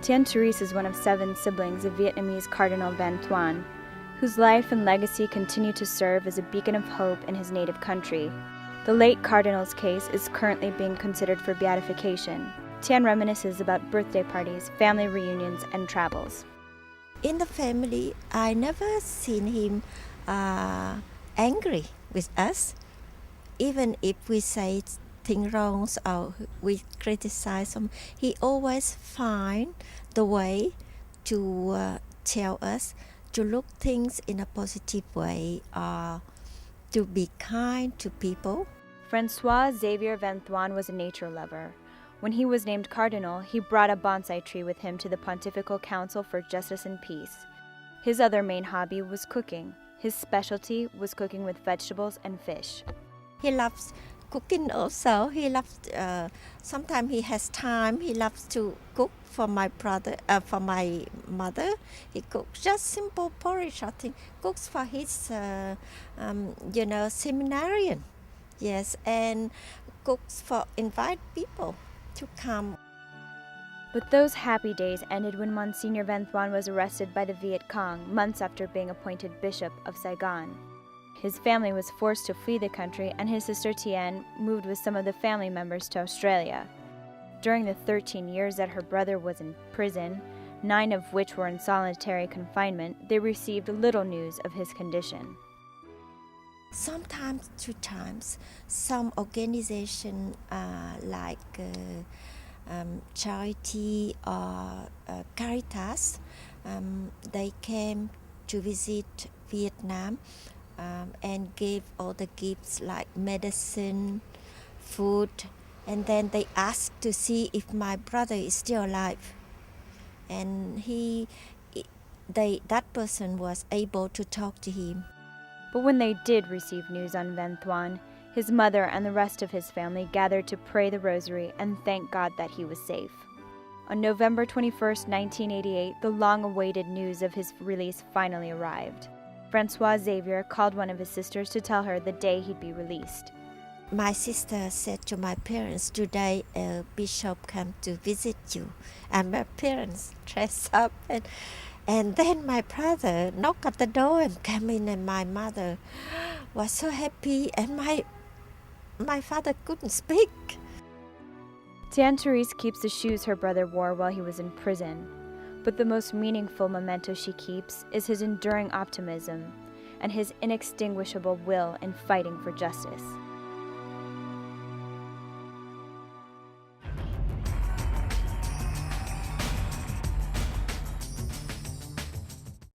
Tian Therese is one of 7 siblings of Vietnamese Cardinal Van Thuan, whose life and legacy continue to serve as a beacon of hope in his native country. The late Cardinal's case is currently being considered for beatification. Tian reminisces about birthday parties, family reunions, and travels. In the family, I never seen him angry with us. Even if we say things wrong or we criticize him, he always find the way to tell us to look things in a positive way or to be kind to people. Francois Xavier Van Thuan was a nature lover. When he was named cardinal, he brought a bonsai tree with him to the Pontifical Council for Justice and Peace. His other main hobby was cooking. His specialty was cooking with vegetables and fish. He loves cooking also. He loves, sometimes he has time, he loves to cook for my brother, for my mother. He cooks just simple porridge, I think. Cooks for his, seminarian. Yes, and cooks for invite people to come. But those happy days ended when Monsignor Van Thuan was arrested by the Viet Cong months after being appointed Bishop of Saigon. His family was forced to flee the country, and his sister Tien moved with some of the family members to Australia. During the 13 years that her brother was in prison, 9 of which were in solitary confinement, they received little news of his condition. Sometimes, 2 times, some organization like charity or Caritas, they came to visit Vietnam and gave all the gifts like medicine, food, and then they asked to see if my brother is still alive. And that person was able to talk to him. But when they did receive news on Van Thuan, his mother and the rest of his family gathered to pray the rosary and thank God that he was safe. On November 21, 1988, the long-awaited news of his release finally arrived. Francois Xavier called one of his sisters to tell her the day he'd be released. My sister said to my parents, today a bishop came to visit you. And my parents dressed up and then my brother knocked at the door and came in, and my mother was so happy, and my father couldn't speak. Tian Therese keeps the shoes her brother wore while he was in prison, but the most meaningful memento she keeps is his enduring optimism and his inextinguishable will in fighting for justice.